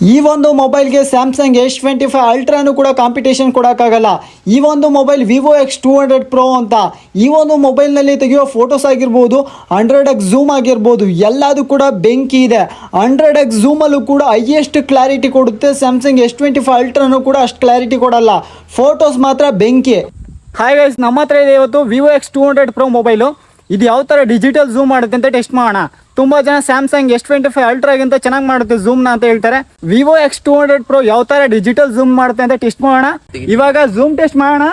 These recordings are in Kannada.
ಈ ಒಂದು ಮೊಬೈಲ್ಗೆ ಸ್ಯಾಮ್ಸಂಗ್ S25 ಅಲ್ಟ್ರಾನು ಕೂಡ ಕಾಂಪಿಟೇಷನ್ ಕೊಡೋಕ್ಕಾಗಲ್ಲ. ಈ ಒಂದು ಮೊಬೈಲ್ ವಿವೋ X200 Pro ಅಂತ. ಈ ಒಂದು ಮೊಬೈಲ್ನಲ್ಲಿ ತೆಗೆಯೋ ಫೋಟೋಸ್ ಆಗಿರ್ಬೋದು, 100x ಝೂಮ್ ಆಗಿರ್ಬೋದು, ಎಲ್ಲದೂ ಕೂಡ ಬೆಂಕಿ ಇದೆ. 100x ಝೂಮಲ್ಲೂ ಕೂಡ ಹೈಯೆಸ್ಟ್ ಕ್ಲಾರಿಟಿ ಕೊಡುತ್ತೆ. ಸ್ಯಾಮ್ಸಂಗ್ S25 ಅಲ್ಟ್ರಾನು ಕೂಡ ಅಷ್ಟು ಕ್ಲಾರಿಟಿ ಕೊಡಲ್ಲ. ಫೋಟೋಸ್ ಮಾತ್ರ ಬೆಂಕಿ. ಹಾಯ್ ಗೈಸ್, ನಮ್ಮ ಹತ್ರ ಇದೆ ಇವತ್ತು ವಿವೋ X200 Pro ಮೊಬೈಲು. ಇದು ಯಾವ ಥರ ಡಿಜಿಟಲ್ ಝೂಮ್ ಮಾಡುತ್ತೆ ಅಂತ ಟೆಸ್ಟ್ ಮಾಡೋಣ. ತುಂಬ ಜನ ಸ್ಯಾಮ್ಸಂಗ್ S25 ಅಲ್ಟ್ರಾಗಿಂತ ಚೆನ್ನಾಗಿ ಮಾಡುತ್ತೆ ಝೂಮ್ನ ಅಂತ ಹೇಳ್ತಾರೆ. ವಿವೋ X200 Pro ಯಾವ ಥರ ಡಿಜಿಟಲ್ ಝೂಮ್ ಮಾಡುತ್ತೆ ಅಂತ ಟೆಸ್ಟ್ ಮಾಡೋಣ. ಇವಾಗ ಝೂಮ್ ಟೆಸ್ಟ್ ಮಾಡೋಣ.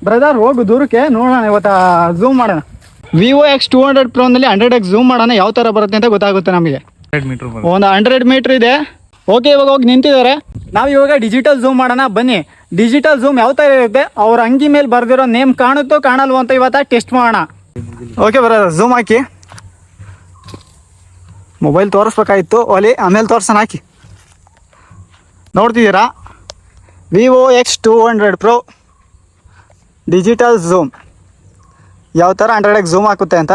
ಬ್ರದರ್ ಹೋಗು ದೂರಕ್ಕೆ ನೋಡೋಣ, ಇವತ್ತು ಝೂಮ್ ಮಾಡೋಣ. ವಿವೋ X200 Pro ನಲ್ಲಿ 100x ಝೂಮ್ ಮಾಡೋಣ, ಯಾವ ಥರ ಬರುತ್ತೆ ಅಂತ ಗೊತ್ತಾಗುತ್ತೆ ನಮಗೆ. ಒಂದು 100 ಮೀಟ್ರ್ ಇದೆ. ಓಕೆ, ಇವಾಗ ಹೋಗಿ ನಿಂತಿದ್ದಾರೆ. ನಾವು ಇವಾಗ ಡಿಜಿಟಲ್ ಝೂಮ್ ಮಾಡೋಣ ಬನ್ನಿ. ಡಿಜಿಟಲ್ ಝೂಮ್ ಯಾವ ಥರ ಇರುತ್ತೆ, ಅವ್ರ ಅಂಗಿ ಮೇಲೆ ಬರ್ದಿರೋ ನೇಮ್ ಕಾಣುತ್ತೋ ಕಾಣಲ್ವೋ ಅಂತ ಇವತ್ತು ಟೆಸ್ಟ್ ಮಾಡೋಣ. ಓಕೆ ಬ್ರದರ್, ಝೂಮ್ ಹಾಕಿ. ಮೊಬೈಲ್ ತೋರಿಸ್ಬೇಕಾಗಿತ್ತು ಒಲಿ, ಆಮೇಲೆ ತೋರ್ಸೋಣ. ಹಾಕಿ ನೋಡ್ತಿದ್ದೀರಾ, Vivo X200 Pro digital zoom ಯಾವ ಥರ 100x ಝೂಮ್ ಹಾಕುತ್ತೆ ಅಂತ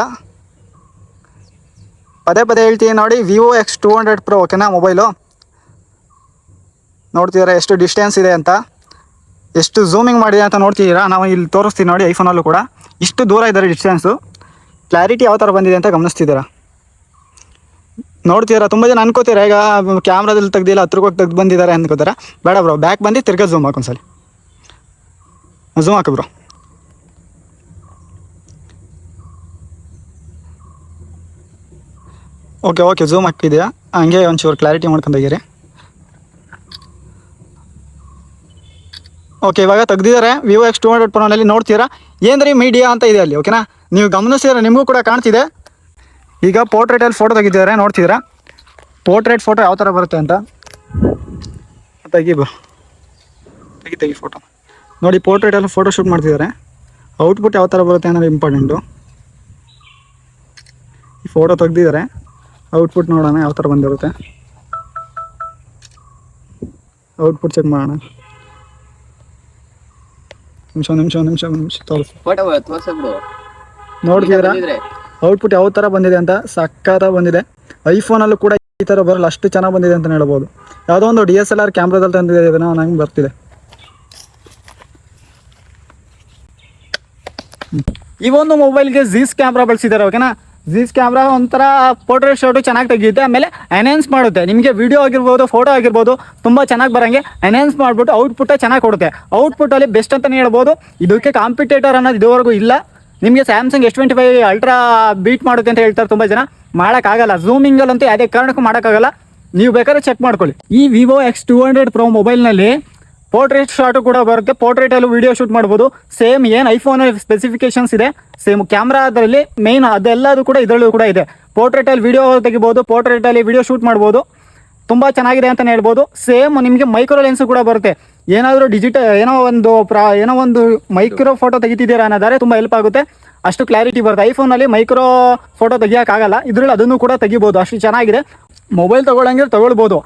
ಪದೇ ಪದೇ ಹೇಳ್ತೀನಿ ನೋಡಿ. ವಿವೋ X200 Pro ಓಕೆನಾ ಮೊಬೈಲು. ನೋಡ್ತಿದ್ದೀರಾ ಎಷ್ಟು ಡಿಸ್ಟೆನ್ಸ್ ಇದೆ ಅಂತ, ಎಷ್ಟು ಝೂಮಿಂಗ್ ಮಾಡಿದೆ ಅಂತ ನೋಡ್ತಿದ್ದೀರಾ. ನಾವು ಇಲ್ಲಿ ತೋರಿಸ್ತೀವಿ ನೋಡಿ, ಐಫೋನಲ್ಲೂ ಕೂಡ ಇಷ್ಟು ದೂರ ಇದ್ದಾರೆ ಡಿಸ್ಟೆನ್ಸು. ಕ್ಲಾರಿಟಿ ಯಾವ ಥರ ಬಂದಿದೆ ಅಂತ ಗಮನಿಸ್ತಿದ್ದೀರಾ. ನೋಡ್ತೀರಾ, ತುಂಬ ಜನ ಅನ್ಕೋತೀರಾ ಈಗ ಕ್ಯಾಮ್ರಾದಲ್ಲಿ ತೆಗ್ದಿಲ್ಲ ಹತ್ರಕ್ಕೆ ಹೋಗಿ ತೆಗ್ದು ಬಂದಿದ್ದಾರೆ ಅನ್ಕೋತಾರೆ. ಬೇಡ ಬ್ರೋ, ಬ್ಯಾಕ್ ಬಂದು ತಿರ್ಗಾ ಝೂಮ್ ಹಾಕೊಂದ್ಸಲಿ. ಝೂಮ್ ಹಾಕು ಬ್ರೋ. ಓಕೆ ಓಕೆ, ಝೂಮ್ ಹಾಕಿದೆಯಾ, ಹಂಗೆ ಒಂಚೂರು ಕ್ಲಾರಿಟಿ ಮಾಡ್ಕೊಂಡೋಗಿರಿ. ಓಕೆ, ಇವಾಗ ತೆಗ್ದಿದ್ದಾರೆ ವಿವೋ X200 Pro ನಲ್ಲಿ. ನೋಡ್ತೀರಾ ಏನ್ರಿ ಮೀಡಿಯಾ ಅಂತ ಇದೆ ಅಲ್ಲಿ, ಓಕೆನಾ. ನೀವು ಗಮನಿಸಿದ್ರೆ ನಿಮಗೂ ಕೂಡ ಕಾಣ್ತಿದೆ. ಈಗ ಪೋರ್ಟ್ರೇಟಲ್ಲಿ ಫೋಟೋ ತೆಗಿತಿದ್ದಾರೆ, ನೋಡ್ತಿದ್ದೀರಾ ಪೋರ್ಟ್ರೇಟ್ ಫೋಟೋ ಯಾವ ಥರ ಬರುತ್ತೆ ಅಂತ. ತೆಗಿ ಫೋಟೋ ನೋಡಿ. ಪೋರ್ಟ್ರೇಟಲ್ಲಿ ಫೋಟೋ ಶೂಟ್ ಮಾಡ್ತಿದ್ದಾರೆ. ಔಟ್ಪುಟ್ ಯಾವ ಥರ ಬರುತ್ತೆ ಅನ್ನೋದು ಇಂಪಾರ್ಟೆಂಟು. ಈ ಫೋಟೋ ತೆಗ್ದಿದ್ದಾರೆ, ಔಟ್ಪುಟ್ ನೋಡೋಣ ಯಾವ ಥರ ಬಂದಿರುತ್ತೆ. ಔಟ್ಪುಟ್ ಚೆಕ್ ಮಾಡೋಣ. ನಿಮಿಷ ತೋರಿಸಿ. ನೋಡ್ತಿದ್ದೀರಾ ಔಟ್ಪುಟ್ ಯಾವ ಥರ ಬಂದಿದೆ ಅಂತ, ಸಕ್ಕತ್ತಾಗಿ ಬಂದಿದೆ. ಐಫೋನಲ್ಲೂ ಕೂಡ ಈ ಥರ ಬರಲ್ಲ, ಅಷ್ಟು ಚೆನ್ನಾಗಿ ಬಂದಿದೆ ಅಂತ ಹೇಳ್ಬೋದು. ಯಾವುದೋ ಒಂದು DSLR ಕ್ಯಾಮ್ರಾದಲ್ಲಿ ತಂದಿದೆ, ನಂಗೆ ಬರ್ತಿದೆ. ಈ ಒಂದು ಮೊಬೈಲ್ಗೆ ಝೀಸ್ ಕ್ಯಾಮ್ರಾ ಬಳಸಿದ್ದಾರೆ, ಓಕೆನಾ. ಝೀಸ್ ಕ್ಯಾಮ್ರಾ ಒಂಥರ ಪೋರ್ಟ್ರೇಟ್ ಶಾಟು ಚೆನ್ನಾಗಿ ತೆಗೆಯುತ್ತೆ, ಆಮೇಲೆ ಎನ್ಹ್ಯಾನ್ಸ್ ಮಾಡುತ್ತೆ. ನಿಮಗೆ ವಿಡಿಯೋ ಆಗಿರ್ಬೋದು, ಫೋಟೋ ಆಗಿರ್ಬೋದು ತುಂಬ ಚೆನ್ನಾಗಿ ಬರೋಂಗೆ ಎನ್ಹ್ಯಾನ್ಸ್ ಮಾಡಿಬಿಟ್ಟು ಔಟ್ಪುಟ್ಟೇ ಚೆನ್ನಾಗಿ ಕೊಡುತ್ತೆ. ಔಟ್ಪುಟ್ಟಲ್ಲಿ ಬೆಸ್ಟ್ ಅಂತಲೇ ಹೇಳ್ಬೋದು. ಇದಕ್ಕೆ ಕಾಂಪಿಟೇಟರ್ ಅನ್ನೋದು ಇದುವರೆಗೂ ಇಲ್ಲ. ನಿಮಗೆ ಸ್ಯಾಮ್ಸಂಗ್ S25 ಅಲ್ಟ್ರಾ ಬೀಟ್ ಮಾಡುತ್ತೆ ಅಂತ ಹೇಳ್ತಾರೆ ತುಂಬ ಜನ. ಮಾಡೋಕ್ಕಾಗಲ್ಲ, ಝೂಮಿಂಗಲ್ಲಂತೂ ಯಾವುದೇ ಕಾರಣಕ್ಕೂ ಮಾಡೋಕ್ಕಾಗಲ್ಲ. ನೀವು ಬೇಕಾದ್ರೆ ಚೆಕ್ ಮಾಡ್ಕೊಳ್ಳಿ. ಈ ವಿವೋ X200 Pro ಮೊಬೈಲ್ನಲ್ಲಿ ಪೋರ್ಟ್ರೇಟ್ ಶಾಟು ಕೂಡ ಬರುತ್ತೆ. ಪೋರ್ಟ್ರೇಟಲ್ಲೂ ವಿಡಿಯೋ ಶೂಟ್ ಮಾಡ್ಬೋದು. ಸೇಮ್ ಏನು ಐಫೋನ್ ಸ್ಪೆಸಿಫಿಕೇಶನ್ಸ್ ಇದೆ, ಸೇಮ್ ಕ್ಯಾಮ್ರಾ ಅದರಲ್ಲಿ ಮೇಯ್ನ್ ಅದೆಲ್ಲದು ಕೂಡ ಇದರಲ್ಲೂ ಕೂಡ ಇದೆ. ಪೋರ್ಟ್ರೇಟಲ್ಲಿ ವಿಡಿಯೋ ತೆಗಿಬೋದು, ಪೋರ್ಟ್ರೇಟಲ್ಲಿ ವಿಡಿಯೋ ಶೂಟ್ ಮಾಡ್ಬೋದು. ತುಂಬ ಚೆನ್ನಾಗಿದೆ ಅಂತಲೇ ಹೇಳ್ಬೋದು. ಸೇಮ್ ನಿಮಗೆ ಮೈಕ್ರೋ ಲೆನ್ಸು ಕೂಡ ಬರುತ್ತೆ. ಏನಾದರೂ ಏನೋ ಒಂದು ಮೈಕ್ರೋ ಫೋಟೋ ತೆಗಿತಿದ್ದೀರಾ ಅನ್ನೋದಾದ್ರೆ ತುಂಬ ಹೆಲ್ಪ್ ಆಗುತ್ತೆ. ಅಷ್ಟು ಕ್ಲಾರಿಟಿ ಬರುತ್ತೆ. ಐಫೋನಲ್ಲಿ ಮೈಕ್ರೋ ಫೋಟೋ ತೆಗಿಯೋಕ್ಕಾಗಲ್ಲ, ಇದರಲ್ಲಿ ಅದನ್ನು ಕೂಡ ತೆಗಿಬೋದು. ಅಷ್ಟು ಚೆನ್ನಾಗಿದೆ. ಮೊಬೈಲ್ ತೊಗೊಳಂಗಿದ್ರೆ ತೊಗೊಳ್ಬೋದು.